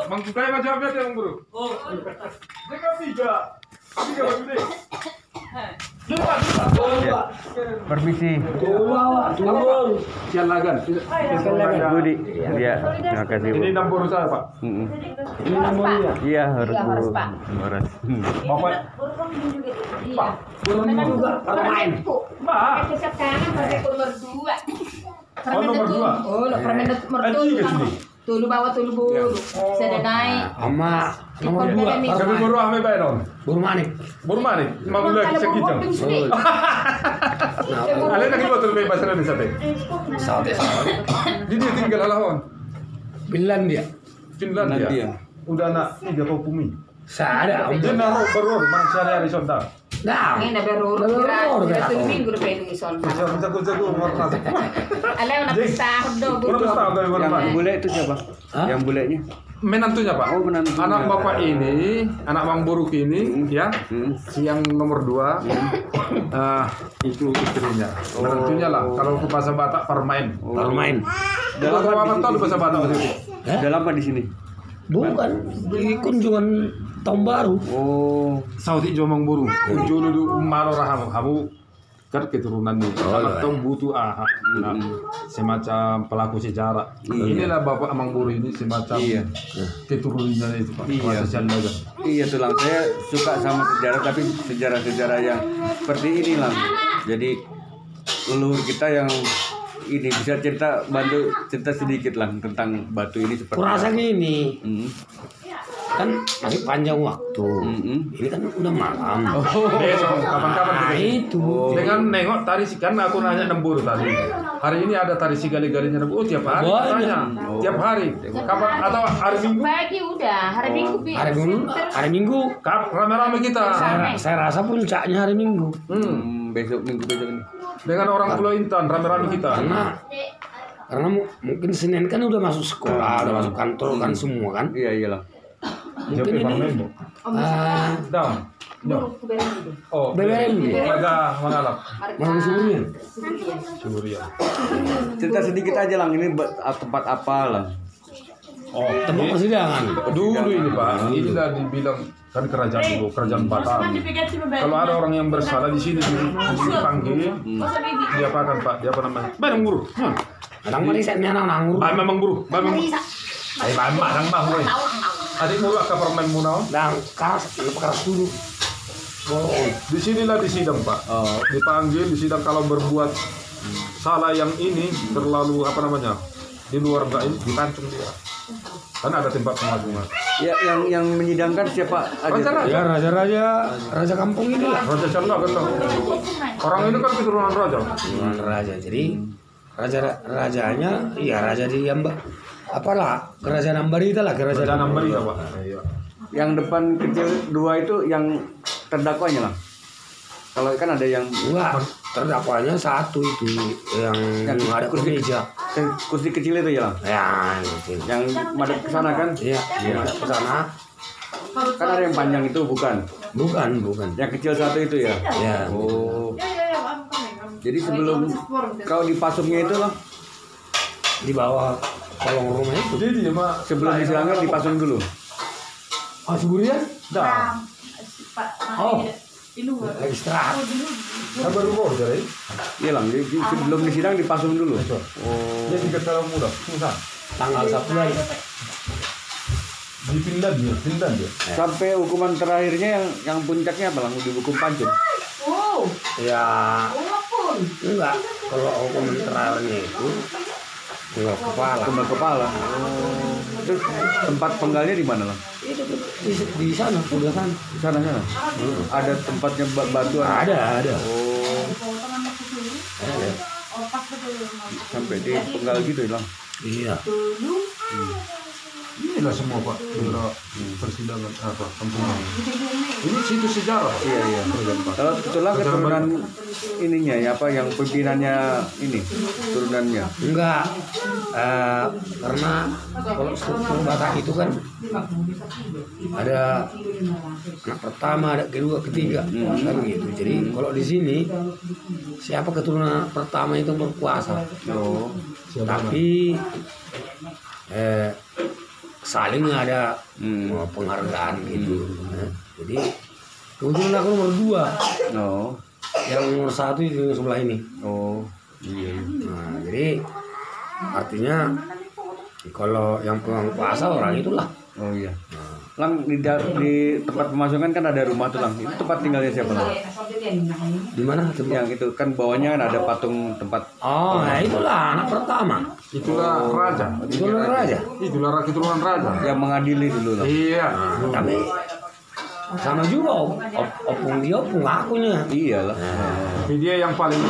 Mang Kukai macam apa dia, Mang Guru? Oh. Dia kan tiga baju deh. Permisi. Turun. Sialagan. Budi. Iya. Terima kasih. Ini 60 saya, Pak. Ini namanya. Iya, harus. Iya, harus, Pak. Harus. Bapak, Iya. Turun juga main. Pak. Besok kanan pakai nomor 2. Oh, nomor 2. Oh, permen nomor 2. Tiga sini. Tulu bawa tulu bulu. Sudah naik. Sama nomor Ikut 2. dari Tapi baru ame bae non. Buru manik. Baru mana? Mang udah kisah kijang. Ale lagi betul bae pasal di sate. Sate. Jadi tinggal halahon. Finlandia. Finlandia. Udah anak 3 kopumi. Saya ada. Dia naruh baru mang saya di sonda. Nah. Ini baru kira tuh minggu udah pengen ison. Jago warna. Ale una pesta do. Udah pesta dari Yang mana? bule itu siapa? Yang bulenya? Menantunya, Pak. Oh, menantunya. Anak Bapak ini, anak Mang Buruk ini, ya. Yang nomor 2 itu istrinya. Menantunya lah. Kalau ke bahasa Batak permain. Permain. Kalau apa tahu di bahasa Batak itu? Udah lama di sini. Bukan. Di kunjungan tahun baru. Oh. Sauti jo Mang Buruk. Julu du malo raham kamu kan keturunan nih. Atau butuh semacam pelaku sejarah. Inilah Bapak Mang Buruk ini semacam keturunannya itu, Pak. Iya. Sialagan. Iya tuh Lang, saya suka sama sejarah tapi sejarah-sejarah yang seperti ini Lang. Jadi leluhur kita yang ini bisa bantu cerita sedikit Lang tentang batu ini seperti Kurasa apa. gini. Kan masih panjang waktu. Ini kan udah malam. Besok kapan-kapan Nah, kita itu. dengan nengok tari kan aku nanya nembur tadi. Hari ini ada tari sigali-galinya nembur. Oh, tiap hari Banyak. tanya. Tiap hari. Kapan atau hari Minggu? Pagi udah, hari Minggu Hari Minggu. Rame-rame kita. Saya rasa puncaknya hari Minggu. Besok minggu ini. Dengan orang Pulau Intan rame-rame kita. Karena mungkin Senin kan udah masuk sekolah, udah masuk kantor kan semua kan. Iya iyalah. Mungkin ini. Down. Oh, BBM. Warga Mangalap. Mau suruhnya. Suria. Cerita sedikit aja Lang, ini tempat apa Lang? Oh, Tempat persidangan. dulu ini Pak, inilah dibilang kan kerajaan dulu, kerajaan Batam. Kalau ada orang yang bersalah di sini dipanggil, dia apa kan Pak? Dia apa namanya? Barang Guru. Kadang merisetnya anak nanggur. Memang Guru, memang. Barang Bang, woi. Adik mulu ke permen munau. Dan keras dulu. Di sinilah disidang Pak. Dipanggil disidang kalau berbuat salah yang ini terlalu apa namanya? Di luar enggak ini dipancung dia. Kan ada tempat pengadilan. Ya yang menyidangkan siapa aja? Ya raja kampung ini lah. Raja Canda kan. Orang ini kan keturunan raja. Raja. Jadi rajanya ya raja di apalah kerajaan Ambarita lah Kerajaan Ambarita Pak. Yang depan kecil 2 itu yang terdakwanya Lang. Kalau kan ada yang enggak terdakwanya satu itu yang ada meja. kursi kecil itu ya Lang. Ya itu. Yang madep ke sana kan? Iya, ke sana. Kan ada yang panjang itu bukan? Bukan. Yang kecil satu itu ya? Ya. Oh. Jadi sebelum kau dipasungnya itu Lang, Di bawah kolong rumah itu. Jadi dia mah sebelum disilangnya dipasung dulu. Suburia? dah. Oh. Lagi istirahat. Sabar dulu jadi. Iya Lang, jadi sebelum disidang dipasung dulu. Oh. Dia tiga tahun muda. Susah. Tanggal 1 Mei. Di Finlandia. Sampai hukuman terakhirnya yang puncaknya apa Lang? Dihukum pancung. Ya. Enggak. Kalau hukuman terakhirnya itu Kepala kepala. Oh. Terus tempat penggalnya di mana Lang? itu di sana, udah sana. Di sana. Ada tempatnya batu. Ada. Oh. Ada. Sampai di penggal gitu ya Lang. Iya. Inilah semua Pak. Inilah persidangan apa kampungan. Ini situs sejarah. Iya. Kalau itulah keturunan ininya ya apa yang pimpinannya ini turunannya. Enggak. Karena kalau struktur Batak itu kan ada anak pertama, ada kedua, ketiga, kan gitu. Jadi kalau di sini siapa keturunan pertama itu berkuasa. Oh. Tapi saling ada penghargaan gitu. Jadi kebetulan aku nomor 2. Oh. Yang nomor 1 itu yang sebelah ini. Oh. Iya. Nah, jadi artinya kalau yang penguasa orang itulah. Oh iya. Lang di tempat pemasukan kan ada rumah tuh Lang. Itu tempat tinggalnya siapa Lang? Di mana tuh? Yang itu kan bawahnya kan ada patung tempat. Oh, nah itulah anak pertama. Itulah raja. Itulah raja. Itulah keturunan raja. Yang mengadili dulu Lang. Iya. Tapi sama juga opung dia opung akunya. Iyalah. Dia yang paling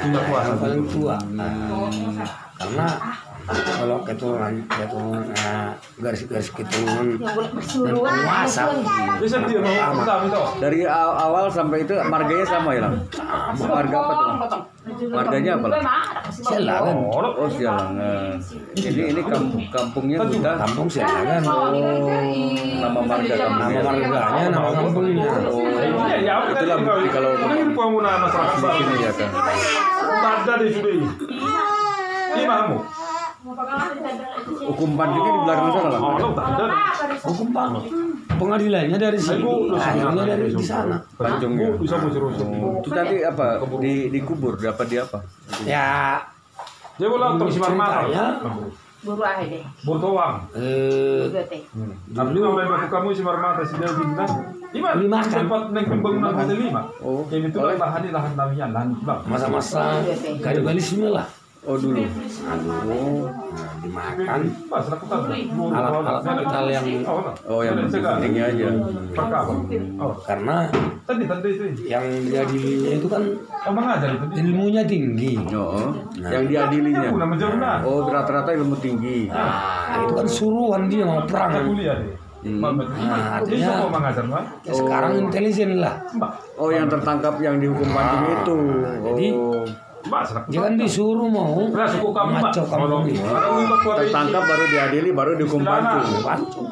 punya kuasa. Yang paling tua. Karena kalau keturunan garis keturunan dan penguasa Bisa dia mau utama itu. Dari awal sampai itu marganya sama ya Lang? Marga apa tuh? Marganya apa Lang? Selagan. Oh Sialang. Ini kampungnya kita. Kampung Selagan. Nama marga Nama kampungnya. marganya, nama kampungnya. Itulah bukti kalau pengguna masyarakat di sini ya kan. ada di sini. Imammu. Hukum panjangnya di belakang sana Lang. Oh, tak ada. Hukum pengadilannya dari sini, akhirnya dari di sana. Pancungnya. Bisa musir-musir. Itu tadi apa? Dikubur, dapat di apa? Ya, Dia boleh untuk simar mata. ceritanya Buru aja deh. Bortoang. Juga teh. Tapi kalau memang kamu simar mata sudah dibilang. Dimakan. Tempat neng pembangunan hotel 5. Oh. Yang itu lahan namanya lahan bang. masa-masa kanibalisme lah. Oh dulu. Aduh, dimakan Pas aku tahu. alat-alat vital yang Oh yang pentingnya aja. Perkara. Oh, karena tadi itu. yang diadilinya itu kan Oh, mengajar itu. ilmunya tinggi. Oh, yang diadilinya. Aku nama jauh Oh rata-rata ilmu tinggi. Nah, itu kan suruhan dia mau Saya perang. kuliah deh. Nah, Bisa artinya mau mengajar mah? ya sekarang intelijen lah. Mbak, Oh yang tertangkap yang dihukum panjang itu. Jadi, Oh mbak serak. Dia kan disuruh mau Nah, suku kamu mbak. ngaco kampung ini. tertangkap baru diadili baru dihukum panjang.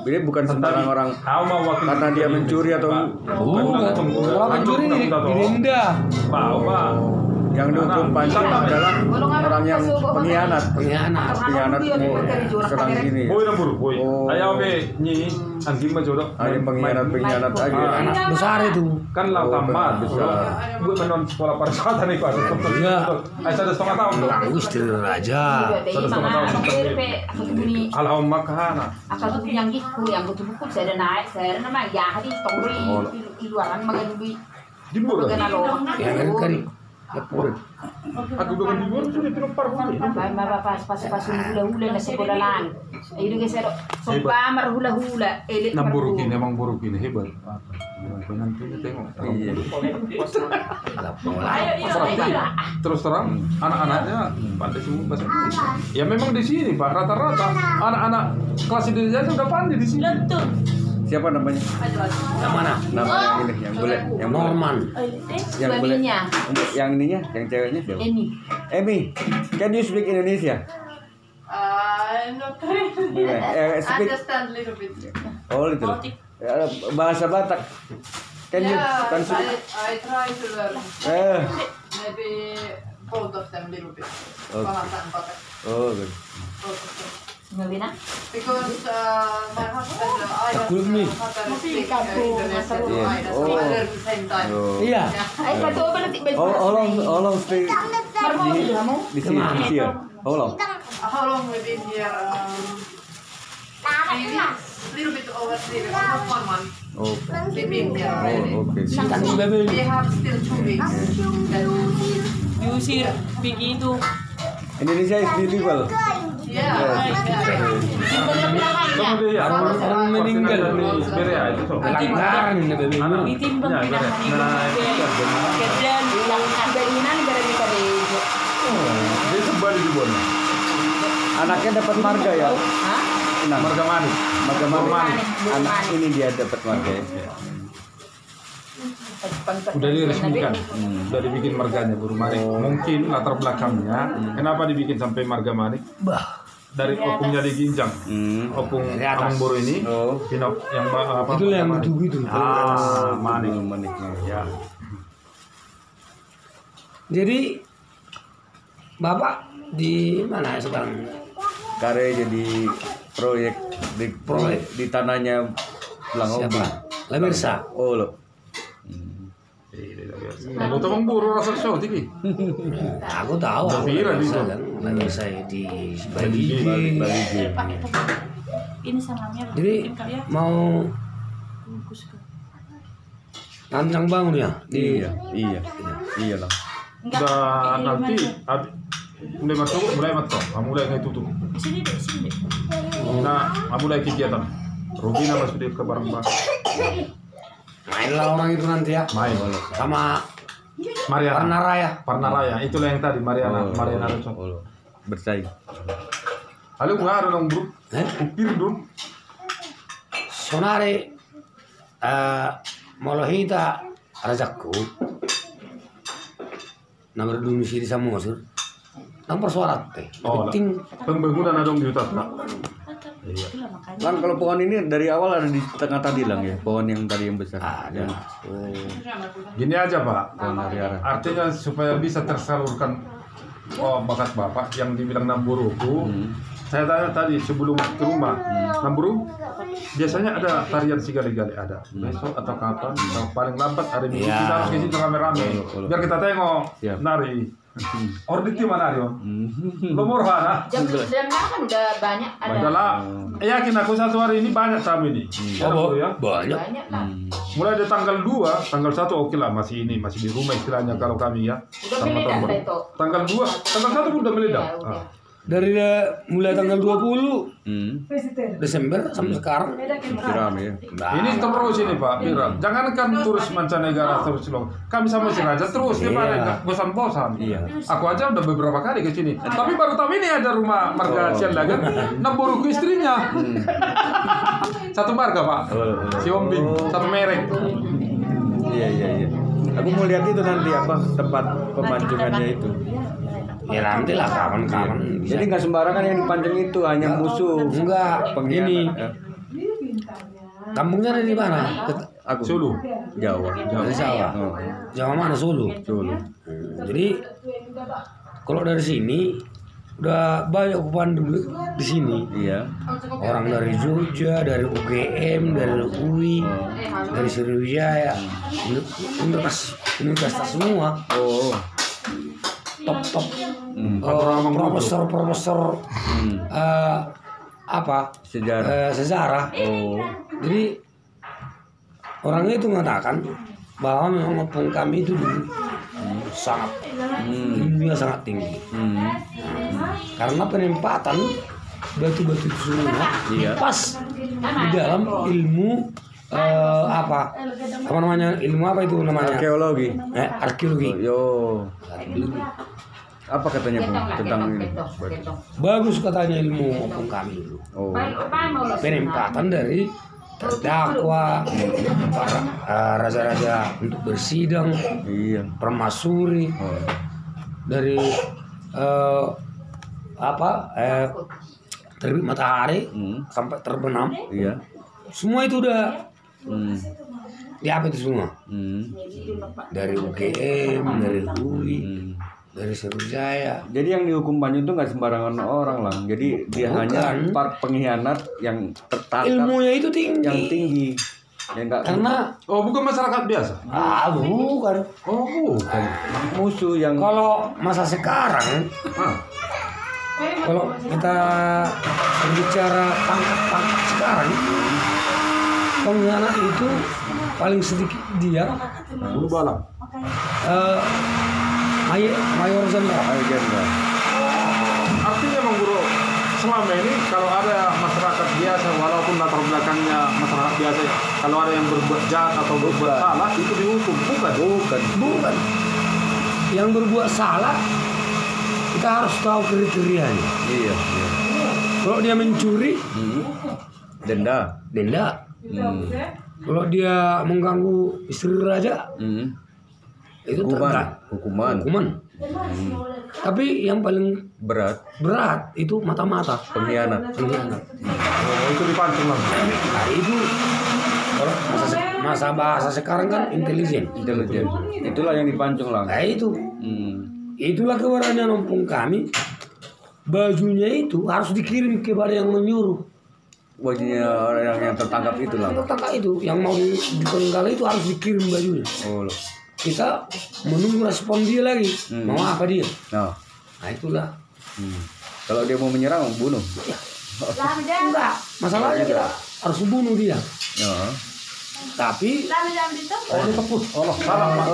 Jadi bukan sembarang orang karena dia mencuri atau Bukan, kalau pencuri didenda. Mbak. yang dihukum panjang adalah orang yang pengkhianat. Pengkhianat. Pengkhianat mau serang gini. Boy na buru, boy. Oh. Ayaw be nyi anjing mah jodoh. Ada yang pengkhianat aja. Anak besar itu. Kan lau tamat besar. Gue menon sekolah pariwisata nih kok. Iya. Ay sada setengah tahun tuh. Bagus tuh raja. Alau makana. Akal tuh yang gitu, yang butuh buku saya ada naik, saya ada nama ya hari tori di luaran magadubi. Dibur. Yang kari-kari. Lepur. Aku doon dibur sudah pinong parhuli. Bapak bapak pas hula-hula na sekolah lang. Ayun guys, sumpah hula-hula. Elit Nang burukin, emang burukin hebat. Penantu tengok. Iya. Terus terang anak-anaknya pandai semua bahasa Indonesia. Ya memang di sini Pak rata-rata anak-anak kelas Indonesia sudah pandai di sini. Siapa namanya? Yang mana? Nama yang ini, yang boleh, yang Norman. yang boleh, Suaminya. yang ininya, yang ceweknya siapa? Ini. Emi, can you speak Indonesia? Not really. Speak. Understand a little bit. Oh, itu. Bahasa Batak. Can you? Yeah, Can you? I try to learn. Maybe both of them a little bit. Okay. Bahasa and Batak. Oh, good. Both of them. Ngawi na? Because my husband, I Takut nih. speak Indonesian. Yeah. I learn at the same time. Oh. Iya. Ay, kato ba natin ba? How long stay di sini? Di sini. How long? How long we've been here? 3 weeks. Little bit over 3 weeks. Almost 1 month. Oh. We've been here already. Oh, okay. Tanggung bebe. We have still 2 weeks. You see, begitu. Indonesia is beautiful. Yeah. Sama dia ya. Orang meninggal. Berea itu so. Pelanggaran ini bebe. Ditimbang Ya, pindah beres. kedan Yang ada ina negara di Kadejo. Dia kembali di Bona. Anaknya dapat marga ya. Hah? Nah, Marga Manik. marga mana? Manik. Anak ini dia dapat marga ya. Udah diresmikan, udah dibikin marganya Buru Manik. Mungkin latar belakangnya, kenapa dibikin sampai marga Manik? Bah. Dari opungnya diginjang, opung Dari atas. Amang Buru ini, Oh. pinok yang apa? Itu yang Manik. gitu. Manik. Maniknya. Ya. Jadi Bapak di mana sekarang? Kare jadi proyek di tanahnya Lang Obi. Siapa? Lamirsa. Oh lo. Aku tahu buru rasa show tinggi. Aku tahu. Viral itu. Lamirsa di Bali. Pakai ini sangamnya. Jadi mau rancang bangun ya di Iya Lang. Dan nanti mulai masuk, mulai kayak tutup. Sini deh, sini deh. Nah, mulai kegiatan. Rubina masuk di ke bareng-bareng. mainlah orang itu nanti ya Main. sama Mariana. Parnaraya. Itulah yang tadi Mariana Rosson. Bersaing. Halo nggak ada dong bro? Upir dong. Sonare Molohita Rajakku nomor dulu sini sama Mosur nomor suara teh penting Pembangunan ada di hutan. Iya. Makanya. Lang kalau pohon ini dari awal ada di tengah tadi Lang ya, pohon yang tadi yang besar. ada. Gini aja Pak. Pohon Ariara. Artinya supaya bisa tersalurkan bakat Bapak yang dibilang Namburuku. Saya tanya tadi sebelum ke rumah, Namburu biasanya ada tarian Sigali-gali ada. Besok atau kapan? Atau paling lambat ada minggu Ya. kita harus ke situ rame-rame. Biar kita tengok Siap. nari. Ordit di mana Rio? Lo murah Jam 9 kan udah banyak ada. Adalah yakin aku satu hari ini banyak tamu ini. Oh, Ya. banyak Banyak lah. Mulai dari tanggal 2, tanggal 1 oke lah masih di rumah istilahnya kalau kami ya. Udah meledak itu. Tanggal 2, tanggal 1 pun udah meledak. Ya, udah. dari mulai tanggal 20 Desember sampai sekarang Siram ya. Ini terus ini Pak Pira. Jangankan turis mancanegara terus loh. Kami sama si Raja terus dia pada nggak bosan-bosan. Iya. Aku aja udah beberapa kali ke sini. Tapi baru tahu ini ada rumah marga Cianda kan. Namburuku istrinya. Satu marga Pak. Si Ombing, satu merek. Iya. Aku mau lihat itu nanti apa tempat pemancingannya itu. ya nanti lah kapan-kapan bisa. Jadi nggak sembarangan yang dipancing itu, hanya musuh. Enggak, Pengkhianat. ini Ya. kampungnya dari mana? Aku Sulu. Jawa. Dari Jawa. Jawa mana? Sulu. Sulu. Jadi kalau dari sini udah banyak pemandu di sini. Iya. Orang dari Jogja, dari UGM, dari UI, dari Sriwijaya, universitas semua. Oh. Top Orang profesor apa Sejarah. sejarah. Oh. Jadi orangnya itu mengatakan bahwa memang kampung kami itu dulu sangat ilmunya sangat tinggi karena penempatan batu-batu itu semua pas di dalam ilmu apa namanya ilmu apa itu namanya Arkeologi. arkeologi. Yo. Apa katanya Bu tentang ini? Bagus katanya ilmu kampung kami dulu. Oh. Penempatan dari terdakwa, para raja-raja untuk bersidang, Iya. permasuri, Oh. dari terbit matahari sampai terbenam, Iya. semua itu udah di apa itu semua? Dari UGM, dari UI, dari Sriwijaya. Jadi yang dihukum banyak itu nggak sembarangan orang Lang. Jadi dia Bukan. hanya para pengkhianat yang tertangkap, Ilmunya itu tinggi. yang tinggi, yang nggak Karena Oh bukan masyarakat biasa. bukan. Oh bukan. musuh yang Kalau masa sekarang, kalau kita berbicara tangkap sekarang, pengkhianat itu paling sedikit dia Bulu balang. mayor jenderal. agenda. Artinya Bang Guru, selama ini kalau ada masyarakat biasa walaupun latar belakangnya masyarakat biasa, kalau ada yang berbuat jahat atau berbuat salah itu dihukum, bukan? Bukan. Yang berbuat salah kita harus tahu kriterianya. Iya. Kalau dia mencuri, Denda. denda. Kalau dia mengganggu istri raja, itu Hukuman. hukuman. Tapi yang paling Berat. berat itu mata-mata. Pengkhianat. Oh, itu dipancing Bang. Nah itu kalau masa bahasa sekarang kan intelijen. Intelijen. Itulah yang dipancung Lang. Nah itu, itulah kewenangan kampung kami. Bajunya itu harus dikirim kepada yang menyuruh. bajunya orang yang tertangkap itu lah. Kakak itu yang mau dipenggal itu harus dikirim bajunya. Oh, Kita menunggu respon dia lagi. Mau apa dia? nah. Nah itulah. Kalau dia mau menyerang, bunuh. Enggak. Masalahnya kita harus bunuh dia. Ya. Tapi Oh, ini tepus. Allah, salah. Mas.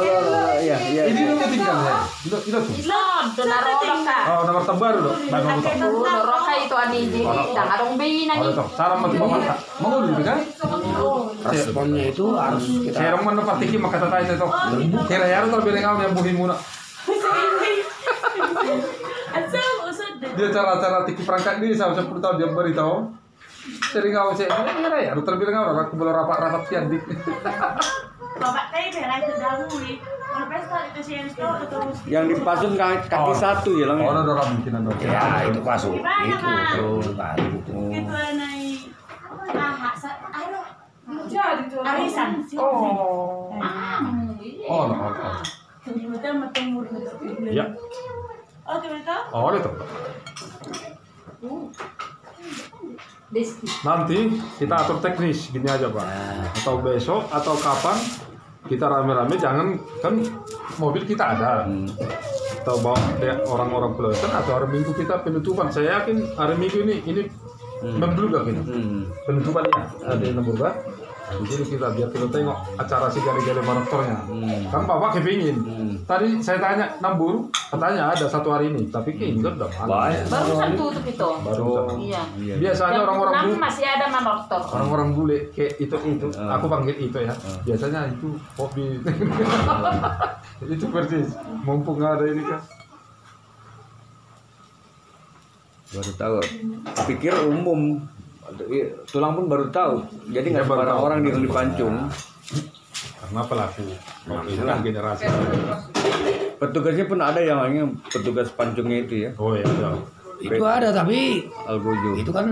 Iya, iya. Ini lu tinggal ya. Itu tuh. Oh, nomor tembar dulu. Baik nomor. Roka itu ani jadi adong bina Oh, nih. itu. Salam mati pemata. Mau dulu kan? responnya itu harus kita. Saya orang mana partiki maka tata itu. Kira ya lu terbilang kau yang buhi muna. Dia cara-cara tiki perangkat ini saya 10 tahun dia beritahu. Sering kau saya kira ya lu terbilang kau aku belum rapat-rapat kian dik. Yang dipasung kaki satu ya, Lang. Oh, ada orang mungkin ada. Ya itu pasuk. Itu baru. Arisan. Oh. Oh, no. Ya. Oh, itu. Nanti kita atur teknis gini aja Pak. Atau besok atau kapan kita rame-rame jangan kan mobil kita ada. Atau bawa orang-orang pelosan atau hari Minggu kita penutupan. Saya yakin hari Minggu ini membludak ini. Penutupannya ada yang membludak. Nah, di sini kita biar kita tengok acara si gali-gali motornya. Kan Bapak kepingin. Tadi saya tanya Nambur, katanya ada satu hari ini, tapi kayaknya kan udah malam. Barusan tutup itu. Baru Iya. biasanya orang-orang Jam bule, 6 masih ada motor. orang-orang bule kayak itu, aku panggil itu ya. Biasanya itu hobi. Itu persis. Mumpung ada ini kan. Baru tahu. Pikir umum. Tulang pun baru tahu. Jadi nggak sembarang orang dipancung. Karena pelaku. Itu kan generasi. Petugasnya pun ada yang hanya petugas pancungnya itu ya. Oh iya. Itu ada tapi Algojo. itu kan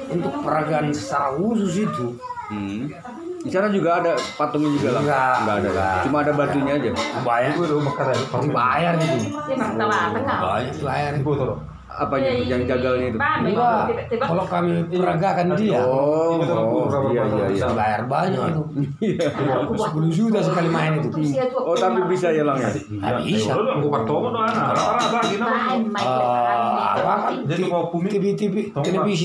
untuk peragaan secara khusus itu. Di sana juga ada patungnya juga lah. Enggak ada. enggak. Cuma ada batunya aja. Bayar, Itu udah bekas ya. dibayar gitu. Dia masih tahu tengah. Banyak dibayar. Ibu tuh. Apanya itu yang jagalnya itu? Enggak, kalau kami peragakan dia, Oh, iya. bayar banyak itu. 10 juta sekali main itu. Oh, tapi bisa ya, Lang ya? Nggak bisa. Aku bertemu doa anak. Rata-rata gini. Apa kan? Jadi mau bumi.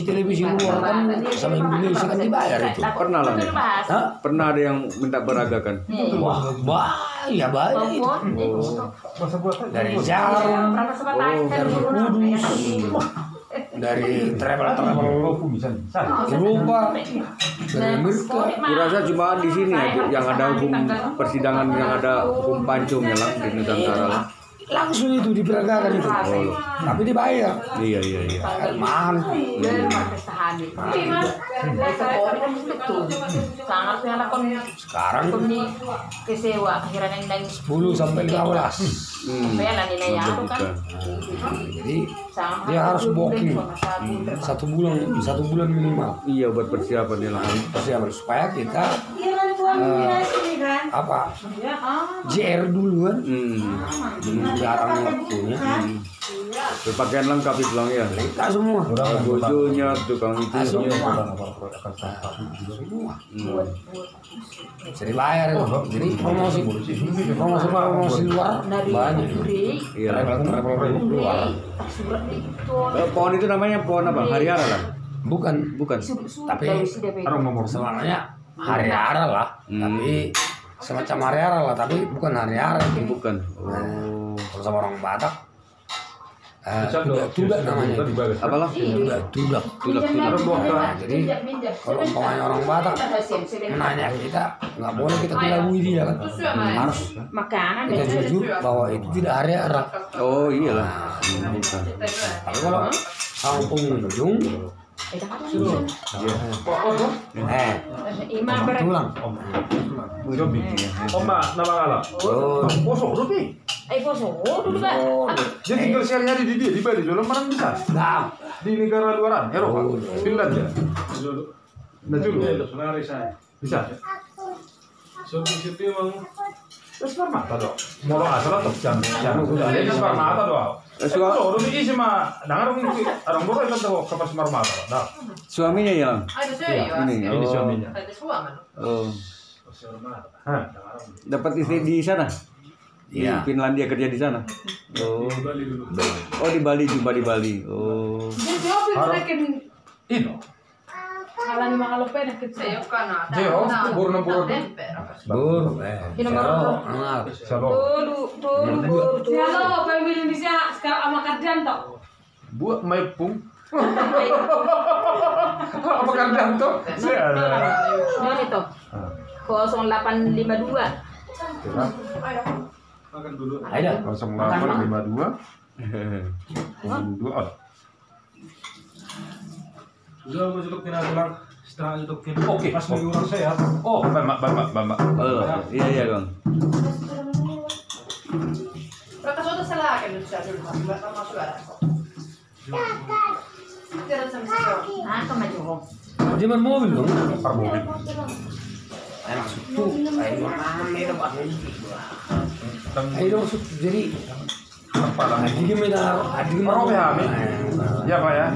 Televisi luar kan sama Indonesia kan dibayar itu. Pernah lah ya? Hah? Pernah ada yang minta beragakan? Wah, ya banyak itu. Masa buat Dari Jarum, dari Kudus, dari travel bisa. Eropa, dari Amerika. Kurasa cuma di sini aja yang ada hukum persidangan yang ada hukum pancung ya, Lang, di Nusantara lah. Langsung itu diperagakan itu. Tapi dibayar. Iya. Mahal. Sekarang kesewa akhirnya yang 10 sampai 15. Jadi dia harus booking 1 bulan minimal. Iya, buat persiapan ya, Lang. Persiapan supaya kita apa JR dulu kan, jarang waktunya. Berpakaian lengkap itu, Lang ya. Kita semua. Algojonya, tukang itu Semua. Bisa dibayar itu. Jadi promosi luar banyak. Iya. Travel luar. Pohon itu namanya pohon apa? Hariara lah. Bukan, tapi Orang nomor sebenarnya hari-hari lah, tapi semacam hari-hari lah, tapi bukan hari-hari itu. Bukan. Kalau sama orang Batak, tudak namanya. Apalah? Tudak. Jadi kalau umpamanya orang Batak menanya kita, nggak boleh kita kelabui dia kan, harus makanan kita jujur bahwa itu tidak hari-hari. Oh iyalah. Bukan. Tapi kalau sama pengunjung, tulang. Oma nama ala. Kosong rupi. dulu Pak. Dia tinggal sehari-hari di dia di Bali dulu mana bisa? Nah, Di negara luaran Eropa, Finlandia. Nah dulu bisa. Marmata do. Molo asal tok jangan udah ini Marmata do. Kalau udah isi mah, dengar orang baru itu tuh kapas Marmata. Nah, Suaminya ya? Ada saya. Ini. ini suaminya. Ada suami. Oh. Hah. Dapat istri di sana? Iya. Di Finlandia kerja di sana. Oh. Oh di Bali juga di Bali. Oh. Jadi apa yang Ino. kalau ni mga lupin saya kana. Jero, buru. Bur, Sero, Salo. Halo, pemilih Indonesia sekarang sama kerjaan toh. Buat may pung. Apa kandang tuh? Ini tuh. 0852. Ada. 0852. 2. Udah gue cetuk ulang setelah cetukin. Oke. Pas lagi orang sehat. Oh, Bapak. Oh, iya Kang. Mereka sudah salah kan bisa dulu mereka masuk ada kok. Jangan sampai Nah, kemaju. Dia mobil dong. Mobil. Enak sutu. Ayo masuk jadi Apa lah? adik medar, adik Robe Hamid. Ya Pak ya.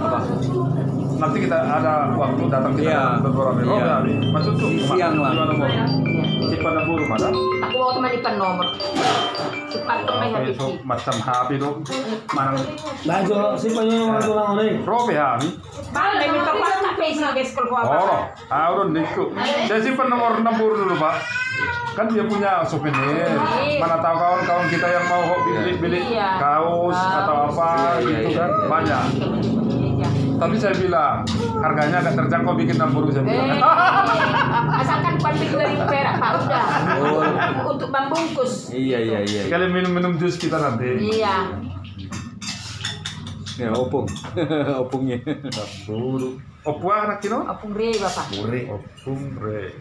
Nanti kita ada waktu datang kita Iya. beberapa Robe Iya. Hamid. Maksud tuh Siang lah. Gimana mau? Cepat dan buru mana? Aku mau teman di nomor. Cepat kemai Oke, habis. so macam HP tuh. Mana? baju siapa yang orang ini? Robe Hamid. Balik minta tak pesi guys kalau Oh, apa. udah niku. Saya simpan nomor 60 dulu Pak. Kan dia punya souvenir. Mana tahu kawan-kawan kita yang mau beli Iya. kaos atau apa gitu kan banyak. Tapi saya bilang harganya agak terjangkau bikin 60 saya bilang. Asalkan pandai dari perak Pak udah. Untuk membungkus. Iya. Sekali minum jus kita nanti. Iya. Ya, opung. Opungnya. Buru. Opua anak kino? Apung re Bapak. Opung re.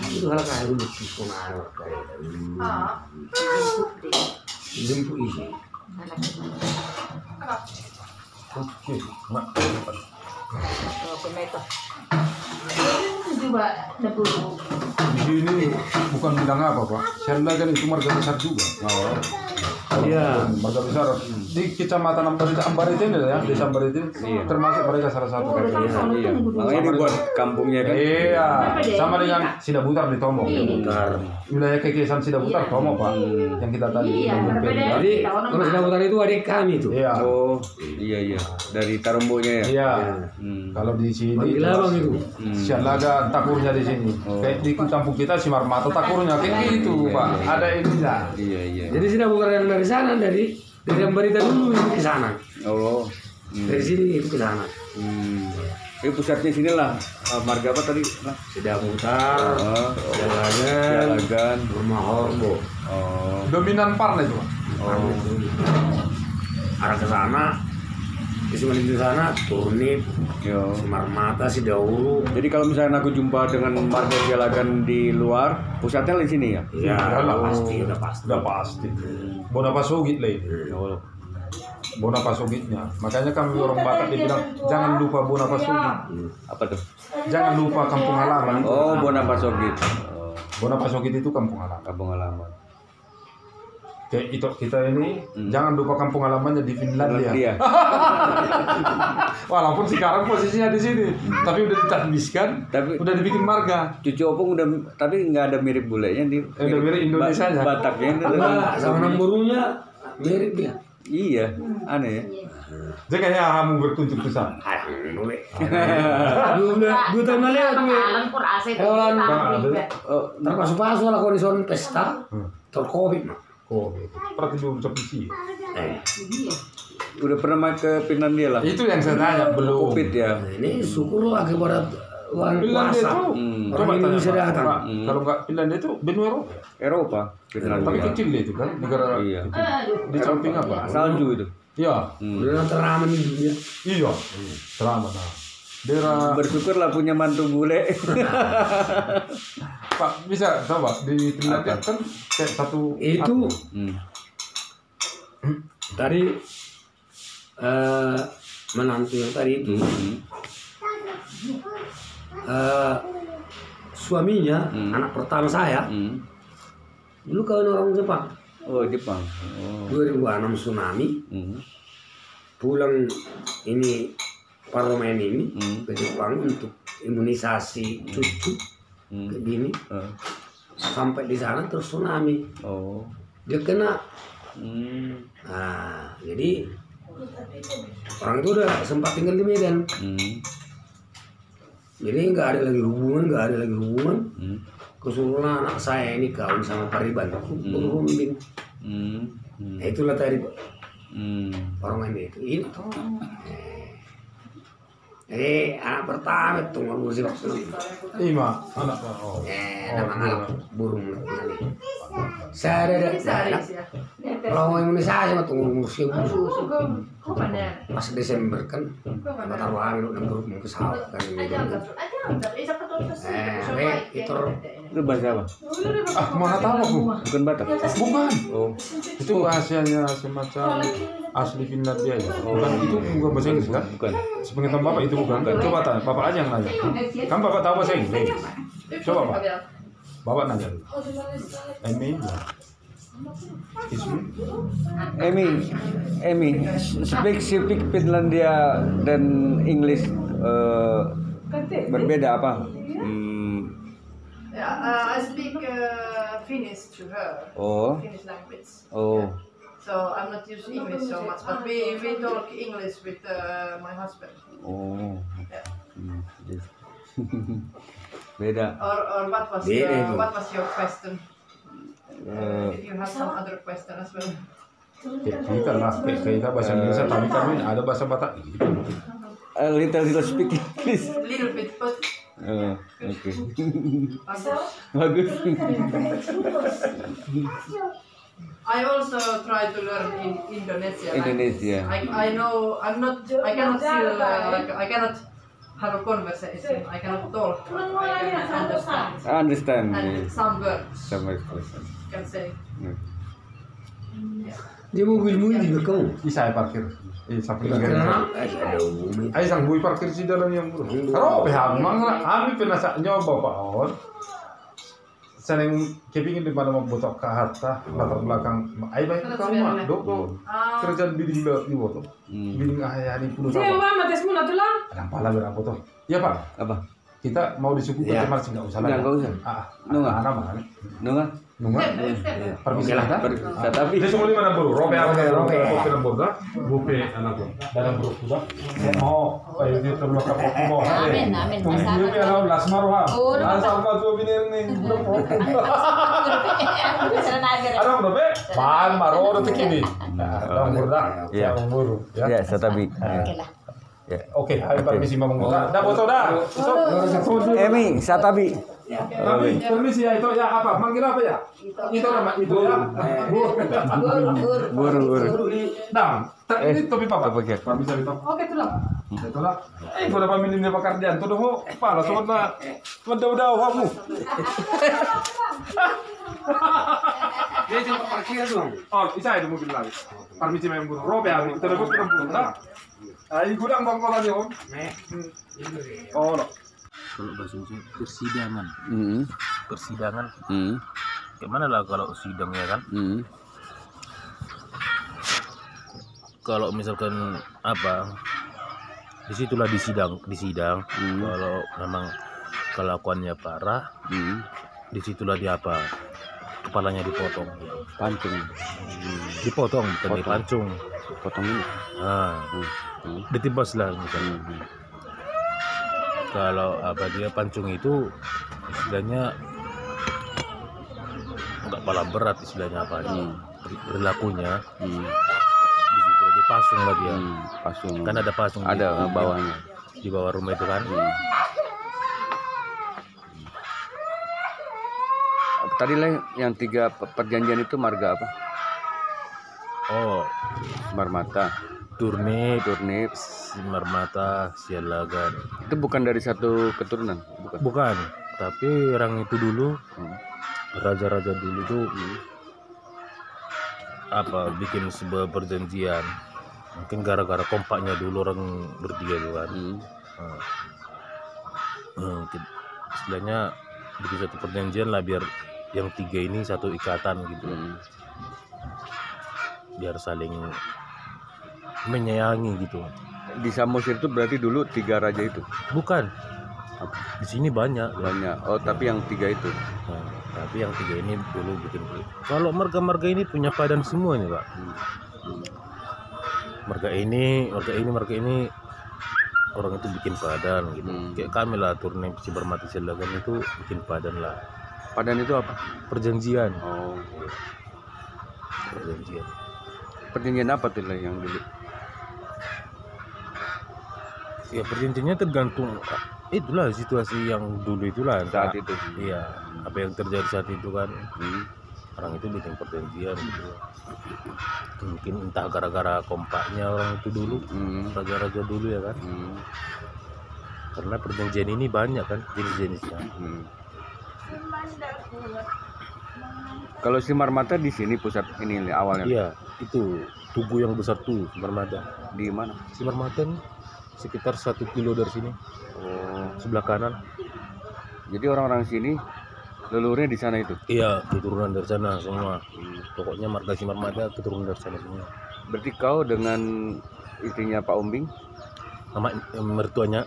Itu hal kayak dulu di sekolah kayak Ah. jemput isi. Oke, mak. Oke, meto. Coba dapur. Di sini bukan bilang apa Pak. Senda kan itu marga besar juga. Oh. Iya. Marga besar di kecamatan Ambarite ini ya, desa Ambarite. Termasuk mereka salah satu. Iya. Makanya dibuat kampungnya kan. Iya, sama dengan Sidabutar di Tomo. Bentar. Wilayah kekesan Sidabutar Tomo Pak. Yang kita tadi. Iya, berbeda. Jadi kalau sudah putar itu adik kami tuh. Iya. Oh, iya. Dari Tarombonya ya. Iya. Hmm. Kalau di sini Panggil abang itu. Sialaga takurnya di sini. Kayak di kampung kita si Marmata takurnya kayak gitu Pak. Ada ininya. Iya. Jadi sudah bukan yang dari sana dari Ambarita dulu itu ke sana. Oh. Dari sini itu ke sana. Ini pusatnya sini lah. Marga apa tadi? Sudah putar. Oh. Jalagan. Rumah Horbo. Oh. Dominan Parna itu Pak. Oh. Arah ke sana. Di sana Turnip. Yo. Marmata si dahulu. Jadi kalau misalnya aku jumpa dengan marga Jalagan di luar, pusatnya di sini ya? Ya, Udah pasti. Udah pasti. Bonapasogit lah ini. Oh. Bonapasogitnya. Makanya kami orang Batak dibilang jangan lupa Bonapasogit. Apa tuh? Jangan lupa kampung halaman. Oh, Bonapasogit. Oh, Bonapasogit itu kampung halaman. kampung halaman. Kayak itu kita ini jangan lupa kampung halamannya di Finlandia. Dia. Walaupun sekarang posisinya di sini, tapi udah ditadbiskan, Tapi- udah dibikin marga. Cucu opung udah, tapi nggak ada mirip bulenya di. Udah mirip Indonesianya. Bataknya. Enggak, sama namburunya mirip dia. Iya, aneh ya. Jadi kayaknya kamu bertunjuk ke sana. Dua tahun lalu ya gue. Bakalan pur AC Hewan. Oh, Terpasu-pasu lah kondisi pesta. Terkovid. Oh, berarti belum sevisi. udah pernah ke Finlandia lah. Itu yang saya tanya belum. Covid ya. Ini syukurlah kepada Tuhan Finlandia kuasa. itu, coba Orang tanya Indonesia Pak. datang. Pak, kalau nggak Finlandia itu benua Eropa. Eropa, Tapi Finlandia. kecil dia itu kan negara Iya. kecil. Di samping apa? Salju itu. Iya, Udah teraman di dunia. iya. Selama nah. Daerah Bersyukurlah punya mantu bule. Pak bisa coba di Finlandia kan kayak satu Itu Hmm. tadi menantu yang tadi itu suaminya, anak pertama saya, dulu kawan orang Jepang. Oh, Jepang. Oh. 2006 tsunami, pulang ini parlemen ini ke Jepang untuk imunisasi cucu kayak gini. Sampai di sana terus tsunami. Oh. Dia kena. Nah, jadi orang itu udah sempat tinggal di Medan. Jadi nggak ada lagi hubungan. Kesuruhan anak saya ini kawin sama Pariban, berunding. Nah, itulah tadi orang ini itu. Ini tuh. Jadi anak pertama itu ngomong sih waktu itu. Ima, anak. Oh. Nama anak burung ini. Saya ada. Kalau mau imunisasi mah tunggu musim. Pas Desember kan, taruh hamil udah burung ke sawah kan ini. Itu bahasa apa? Ah, mana tahu aku. Bukan Batak. Bukan. Oh. Itu bahasanya semacam asli Finlandia ya. Bukan itu bukan bahasa Inggris kan? Bukan. Sepengetahuan Bapak itu bukan. Coba tanya, Bapak aja yang nanya. Kan Bapak tahu bahasa Inggris. Coba Pak. Bapak nanya dulu. Emi. Emi, speak Finlandia dan English berbeda apa? I speak Finnish to her. Oh. Finnish language. Oh. So I'm not using English so much, but we talk English with my husband. Oh. Yeah. Yes. Beda. Or what was your question? If you have some other question as well. Kita lah, kita bahasa Indonesia, tapi kami ada bahasa Batak. A little speak English. Little bit, but Okay. bagus. Bagus. I also try to learn in Indonesia. Indonesia. I know I cannot feel I cannot have a conversation. I cannot talk. I can understand. I understand. And some words Some expression. can say. Dia mobilmu juga kau. Saya parkir. Sampai Kenapa? Ada umum. Ay, sang buy parkir si dalam yang buruk. Kalau pihak mana, kami pernah nyoba Pak On. Sering kepingin di mana mau botok ke harta latar belakang. Ay baik kamu mah, dok kerjaan bidding di botok. Bidding hari puluh tahun. Ada pala berapa tuh? Iya Pak. Apa? Kita mau disuku ke tempat sih nggak usah lah. Nggak usah. Nunga. Mana? Nunga. Permisi lah. Tapi Dia semua di mana bro? Rope nambur dah. Bupe anak bro. Dalam bro sudah. Mau kayak dia terlalu kapok mau. Amin. Tunggu dia lah belas maruah. Sama tuh biner nih. Ada bro be? Pan maruah udah begini. Nambur dah. Ya. Nambur. ya satabi. Oke lah. Ya. Oke, hari permisi mau ngomong. Dah foto dah. Emi, satabi. Tapi permisi ya itu ya apa? Manggil apa ya? Itu nama itu ya. Buru. Nah, ini topi papa. Oke. Permisi itu. Oke, itulah. Itulah. Udah pamilin dia pekerjaan tuh ho. Pala soalnya udah kamu. Dia cuma parkir doang. Oh, bisa itu mobil lagi. Permisi main buru. Robe ya, itu lebih kurang buru. Ini gudang bangkolan ya, Om. Oh, no. Kalau bahasa Indonesia persidangan. Persidangan. Gimana lah kalau sidang ya kan? Kalau misalkan apa? Disitulah disidang. Kalau memang kelakuannya parah, disitulah dia apa? Kepalanya dipotong. Pancung. Dipotong bukan dipancung. Potong ini. Ditibas lah misalnya. Kalau apa dia pancung itu istilahnya nggak pala berat istilahnya apa perilakunya di situ dipasung lah dia. Pasung. Kan ada pasung Ada bawahnya. di bawah rumah itu kan. Tadi lah yang 3 perjanjian itu marga apa? Oh, Marmata, Turnip, Marmata. Sialagan. Itu bukan dari satu keturunan, bukan? Bukan, tapi orang itu dulu raja-raja dulu tuh apa bikin sebuah perjanjian. Mungkin gara-gara kompaknya dulu orang bertiga itu kan. Istilahnya bikin satu perjanjian lah biar yang 3 ini satu ikatan gitu. Biar saling menyayangi gitu. Di Samosir itu berarti dulu 3 raja itu. Bukan. Di sini banyak. Banyak. Oh, tapi yang 3 itu. Nah, tapi yang 3 ini dulu bikin. Kalau marga-marga ini punya padan semua nih, Pak. Marga ini orang itu bikin padan gitu. Kayak kami lah turun Cibarmata Silagan itu bikin padan lah. Padan itu apa? Perjanjian. Oh. Perjanjian. Perjanjian apa tuh lah yang dulu? Ya perjanjiannya tergantung itulah situasi yang dulu itulah Saat itu. Iya, apa yang terjadi saat itu kan. Orang itu bikin perjanjian gitu. Mungkin entah gara-gara kompaknya orang itu dulu, raja-raja dulu ya kan. Karena perjanjian ini banyak kan jenis-jenisnya. Kalau Simarmata di sini pusat ini awalnya. Iya, itu tugu yang besar tuh Simarmata. Di mana? Simarmata nih, sekitar 1 kilo dari sini. Oh, Sebelah kanan. jadi orang-orang sini leluhurnya di sana itu. Iya, keturunan dari sana semua. Pokoknya marga Simarmata keturunan dari sana semua. Berarti kau dengan istrinya Pak Umbing? Nama mertuanya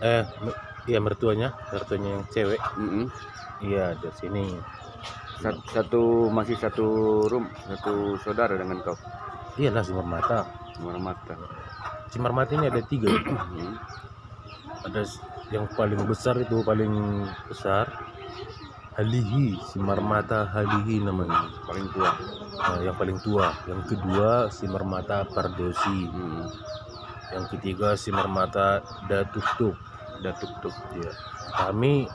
mertuanya yang cewek. Iya, dari sini. Masih satu saudara dengan kau. Iyalah Simarmata. Simarmata. Simarmata ini ada 3. Ada yang paling besar itu paling besar Halihi, Simarmata Halihi namanya. Paling tua. Nah, yang paling tua. Yang kedua Simarmata Pardosi. Yang ketiga Simarmata Datuktuk. Ya. Kami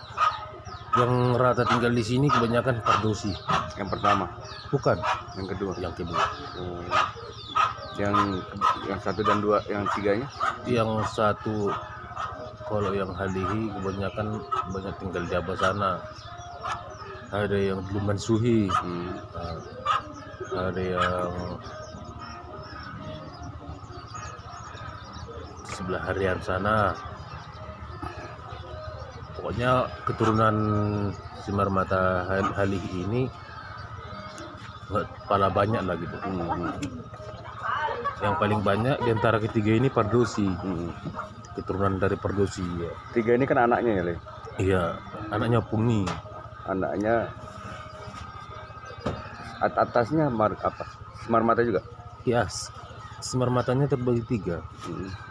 yang rata tinggal di sini kebanyakan Pardosi. Yang pertama. Bukan. Yang kedua. Yang kedua. Oh. Yang 1 dan 2, yang 3-nya? Yang 1 kalau yang Halihi kebanyakan banyak tinggal di Abah sana. Ada yang dulu Mansuhi. Ada yang sebelah Harian sana. Pokoknya keturunan Simarmata Halihi ini pala banyak lah gitu. Yang paling banyak di antara ketiga ini Pardosi. Keturunan dari Pardosi ya. 3 ini kan anaknya ya, Le? Iya, anaknya Pungi. Anaknya atasnya apa? Simarmata juga? Ya, Simarmatanya terbagi 3.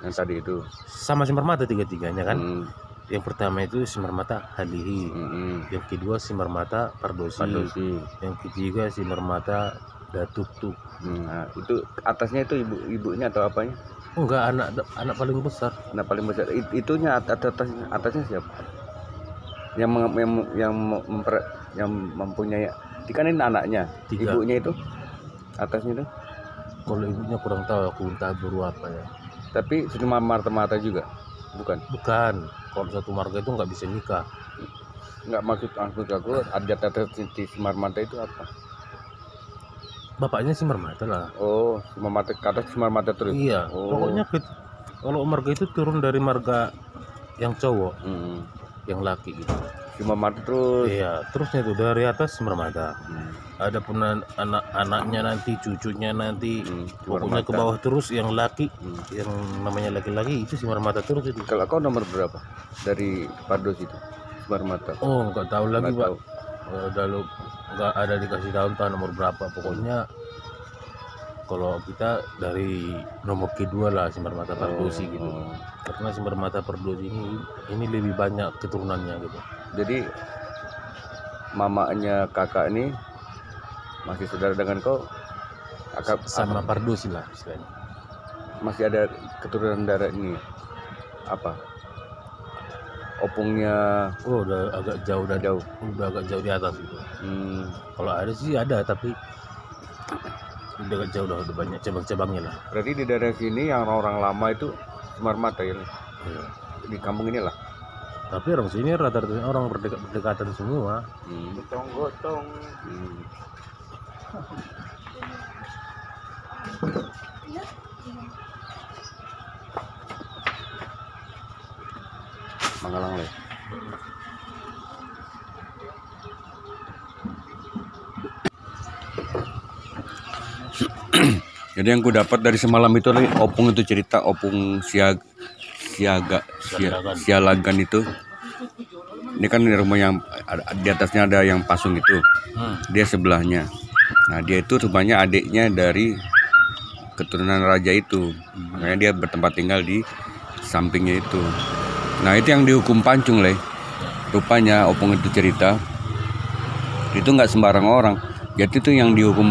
Yang tadi itu. Sama Simarmata 3-tiganya kan. Yang pertama itu Simarmata Halihi. Yang kedua Simarmata Pardosi. Yang ketiga Simarmata Datuktuk. Nah, itu atasnya itu ibunya atau apanya? Enggak, anak paling besar. Anak paling besar. Itunya atasnya siapa? Yang mempunyai kan ini anaknya. 3. Ibunya itu atasnya itu? Kalau ibunya kurang tahu, aku entah buru apa ya. Tapi cuma marta juga, bukan? Bukan. Kalau satu marga itu nggak bisa nikah. Nggak maksud aku adat di Simarmata itu apa? Bapaknya Simarmata lah. Oh, Simarmata ke atas Simarmata terus. Iya. Oh. Pokoknya kalau marga itu turun dari marga yang cowok, yang laki gitu. Simarmata terus. Iya, terusnya itu dari atas Simarmata. Ada pun anak-anaknya nanti, cucunya nanti, pokoknya ke bawah terus yang laki, yang namanya laki-laki itu Simarmata terus itu. Kalau kau nomor berapa dari Pardos itu Simarmata? Oh, nggak tahu lagi Nggak Pak. tahu. Udah lu nggak ada dikasih tahu entah nomor berapa. Pokoknya kalau kita dari nomor kedua lah Simarmata Pardosi gitu. Karena Simarmata Pardosi ini lebih banyak keturunannya gitu. Jadi mamanya kakak ini masih saudara dengan kau? Sama Pardosi lah istilahnya. Masih ada keturunan darah ini apa? Opungnya udah agak jauh udah agak jauh di atas gitu. Kalau ada sih ada, tapi udah agak jauh, udah banyak cabang-cabangnya lah. Berarti di daerah sini yang orang lama itu Simarmata ya? Iya. Di kampung inilah. Tapi orang sini rata-rata orang berdekatan semua. Gotong-gotong. Mangalang Le. Jadi yang ku dapat dari semalam itu opung itu cerita opung sialagan itu. Ini kan rumah yang di atasnya ada yang pasung itu. Dia sebelahnya. Nah, dia itu rupanya adiknya dari keturunan raja itu. Makanya dia bertempat tinggal di sampingnya itu. Nah, itu yang dihukum pancung, Le. Rupanya opung itu cerita. Itu nggak sembarang orang. Jadi itu yang dihukum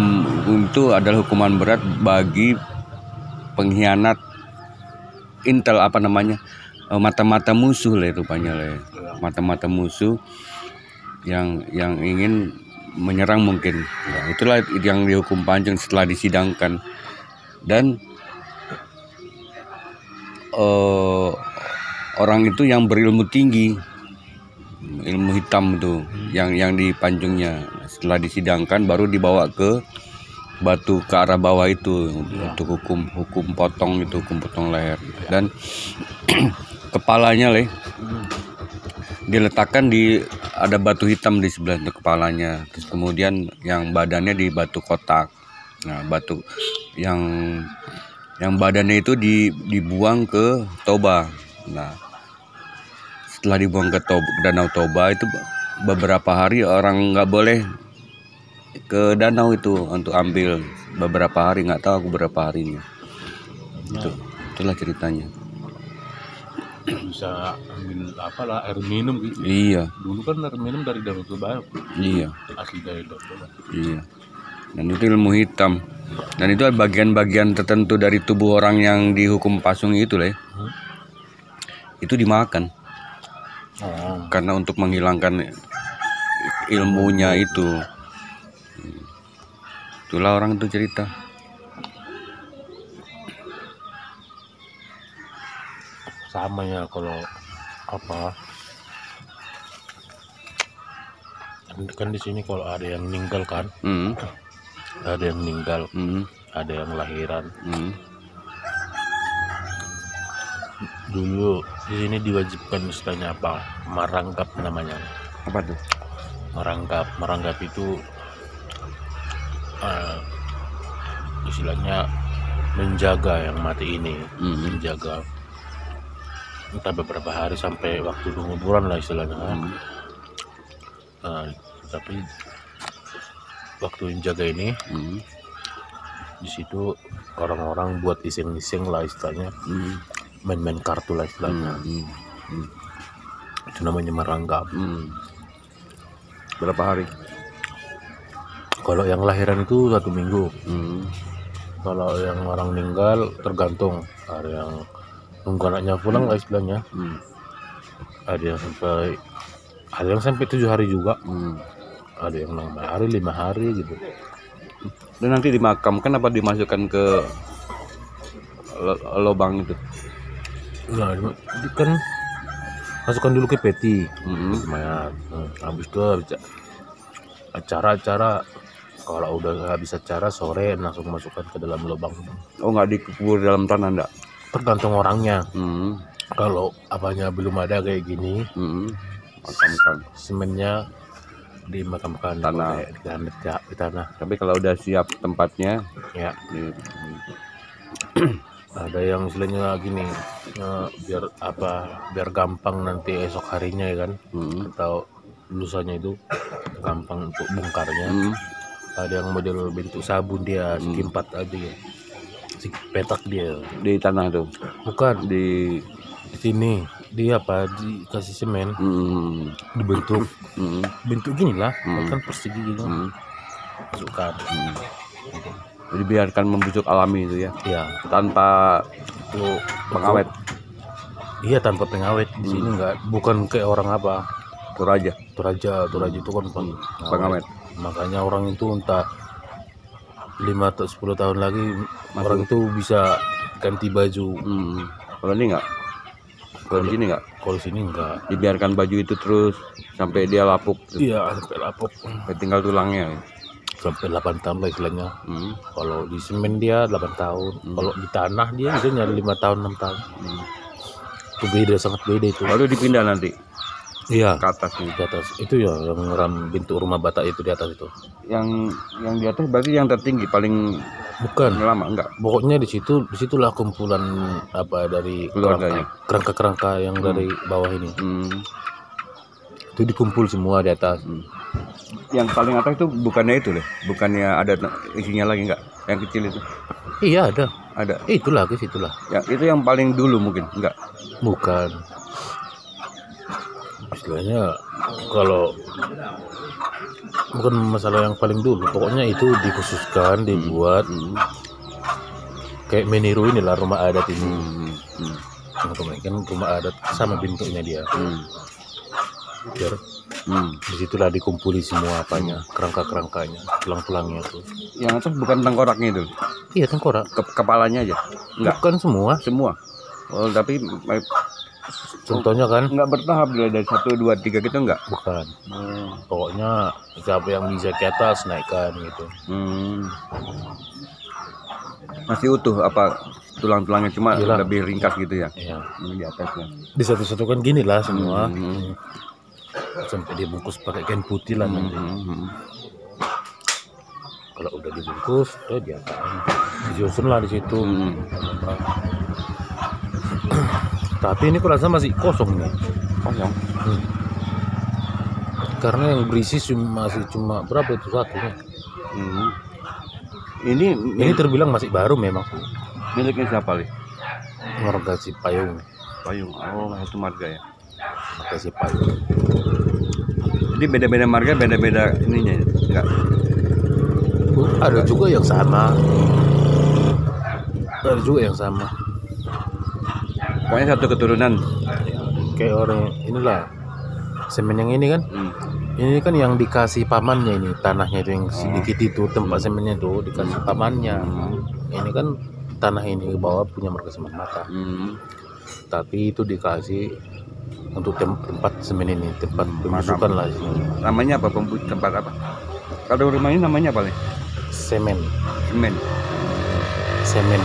itu adalah hukuman berat bagi pengkhianat intel apa namanya mata-mata musuh lah rupanya lah, mata-mata musuh yang ingin menyerang mungkin. Ya, itulah yang dihukum pancung setelah disidangkan dan orang itu yang berilmu tinggi, ilmu hitam itu yang dipancungnya. Setelah disidangkan baru dibawa ke batu ke arah bawah itu untuk hukum potong itu, hukum potong leher. Dan kepalanya diletakkan di ada batu hitam di sebelah untuk kepalanya. Terus kemudian yang badannya di batu kotak. Nah, batu yang badannya itu dibuang ke Toba. Nah, setelah dibuang ke Danau Toba itu beberapa hari orang nggak boleh ke danau itu untuk ambil, beberapa hari, nggak tahu aku berapa harinya. Itulah ceritanya. Bisa ambil apalah air minum gitu. Iya. Dulu kan air minum dari Danau Toba. Iya. Asli dari Danau Toba. Iya. Dan itu ilmu hitam. Dan itu bagian-bagian tertentu dari tubuh orang yang dihukum pasung itu lah. Itu dimakan. Karena untuk menghilangkan ilmunya itu. Itulah orang itu cerita. Sama ya kalau apa kan di sini kalau ada yang meninggal kan, ada yang meninggal, ada yang lahiran. Dulu di sini diwajibkan istilahnya apa, merangkap namanya. Apa tuh? Merangkap itu istilahnya menjaga yang mati ini, menjaga entah beberapa hari sampai waktu penguburan lah istilahnya. Tapi waktu menjaga ini di situ orang-orang buat iseng-iseng lah istilahnya, main-main kartu lah istilahnya. Itu namanya merangkap. Berapa hari? Kalau yang lahiran itu 1 minggu. Kalau yang orang meninggal tergantung. Ada yang nunggu anaknya pulang lah istilahnya. Ada yang sampai 7 hari juga. Ada yang 6 hari, 5 hari gitu. Dan nanti dimakamkan apa dimasukkan ke lubang itu? Nah, kan masukkan dulu ke peti. Mayat. Habis itu acara kalau udah habis acara sore langsung masukkan ke dalam lubang. Oh, nggak dikubur dalam tanah enggak? Tergantung orangnya. Kalau apanya belum ada kayak gini, makamkan. semennya dimakamkan Tanah. di tanah. Tapi kalau udah siap tempatnya, Ya. Ada yang istilahnya gini, biar gampang nanti esok harinya ya kan, atau lusanya itu gampang untuk bongkarnya. Ada yang model bentuk sabun dia, sekimpat aja ya, petak dia di tanah tuh. bukan Di sini dia dikasih semen, dibentuk bentuk gini lah, kan persegi gitu, masukkan. dibiarkan membusuk alami itu ya, Ya, tanpa itu pengawet. iya tanpa pengawet. Di sini bukan kayak orang apa, Toraja. Toraja itu kan Pengawet. Makanya orang itu entah 5 atau 10 tahun lagi orang itu bisa ganti baju. Kalau ini enggak? Kalau di sini enggak? Kalau sini enggak. Dibiarkan baju itu terus sampai dia lapuk. Iya, sampai lapuk. Sampai tinggal tulangnya. Sampai 8 tahun lah istilahnya. Kalau di semen dia 8 tahun. Kalau di tanah dia bisa nyari 5 tahun, 6 tahun. Itu beda, sangat beda itu. Lalu dipindah nanti. Iya. ke atas nih. Di atas itu ya yang bentuk rumah Batak itu di atas itu. Yang di atas berarti yang tertinggi paling Bukan. lama enggak? Pokoknya disitulah kumpulan apa dari Keluarganya. kerangka yang dari bawah ini. Itu dikumpul semua di atas. Yang paling atas itu bukannya itu deh, bukannya ada isinya lagi enggak? Yang kecil itu Iya ada. ada. Itulah guys, itulah. Ya itu yang paling dulu mungkin enggak? Bukan. Istilahnya kalau bukan masalah yang paling dulu, pokoknya itu dikhususkan dibuat kayak meniru inilah rumah adat ini. Untuk kan rumah adat sama bentuknya dia. Biar disitulah dikumpuli semua apanya, kerangka-kerangkanya, tulang-tulangnya tuh. Yang atas bukan tengkoraknya itu, Iya tengkorak. kepalanya aja? Enggak, Bukan semua. semua. Oh tapi Contohnya kan enggak bertahap dari 1, 2, 3 gitu enggak? bukan. Pokoknya siapa yang bisa ke atas naikkan gitu. Masih utuh apa tulang-tulangnya, cuma Iyalah. lebih ringkas gitu ya? Iya. Di atasnya. Disatu-satukan gini lah semua. Sampai dibungkus pakai kain putih lah nanti. Kalau udah dibungkus, diapain? Disusun lah di situ. Tapi ini kurasa masih kosong nih. Kosong. Karena yang berisi masih cuma berapa itu satu nih. Ini Terbilang masih baru memang. miliknya siapa nih? Warga Cipayung. Payung. Oh, itu marga ya. Warga Cipayung. Jadi beda-beda marga, beda-beda ininya, enggak? Ada juga yang sama. Ada juga yang sama. Pokoknya satu keturunan. Kayak orang inilah semen yang ini kan. Ini kan yang dikasih pamannya ini, tanahnya itu yang sedikit itu, tempat semennya itu dikasih pamannya. Ini kan tanah ini ke bawah punya marga Semen Mata. Tapi itu dikasih untuk tempat semen ini, tempat pembusukan lah sini. Namanya apa? Tempat apa? Kalau rumah ini namanya apa nih? Semen. Semen. Semen.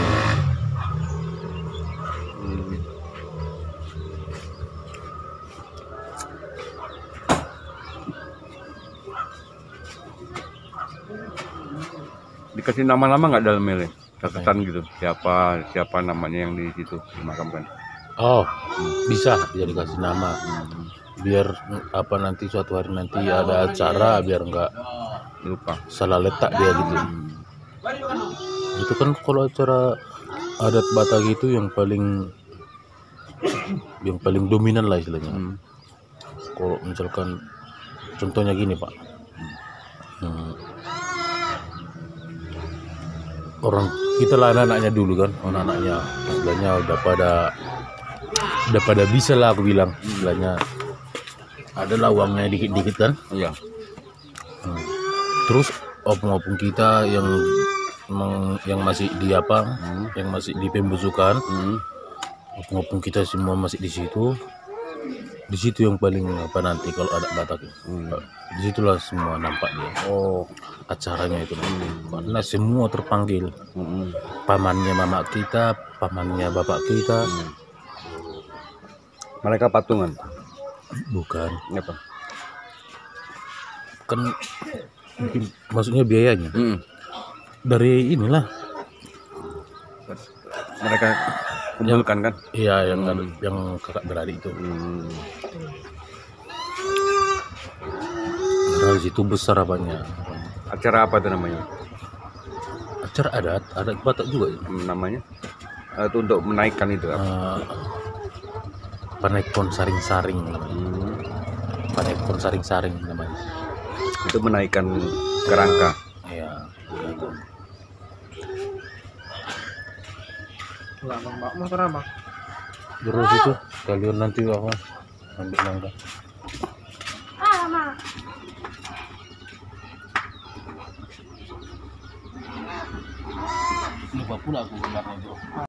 Dikasih nama-nama nggak dalamnya nih? Catatan gitu. Siapa namanya yang di situ dimakamkan? Oh, bisa dikasih nama. Biar apa nanti suatu hari nanti ada acara biar nggak Lupa. salah letak dia gitu. Itu kan kalau acara adat Batak itu yang paling dominan lah istilahnya. Kalau misalkan contohnya gini Pak, orang kita lah anak-anaknya dulu kan, anak-anaknya istilahnya udah pada bisa lah aku bilang, istilahnya adalah uangnya dikit-dikit kan. Iya. Terus opung-opung kita yang masih di apa, yang masih di pembusukan, opung-opung kita semua masih di situ. Di situ yang paling apa nanti kalau ada Batak, di situlah semua nampak dia. Oh, acaranya itu, karena semua terpanggil. Pamannya mama kita, pamannya bapak kita. Mereka patungan. Bukan. Apa? Kan maksudnya biayanya dari inilah Mereka kumpulkan kan? iya yang kakak beradik itu. Karena di situ besar apanya. Acara apa itu namanya? Acara adat Batak juga ya. Namanya? Itu untuk menaikkan itu apa? Panekon saring-saring namanya. Panekon saring-saring namanya. Itu menaikkan kerangka. Iya. Terus itu kalian nanti apa? Ambil nangka. Lupa pula aku kemarin itu.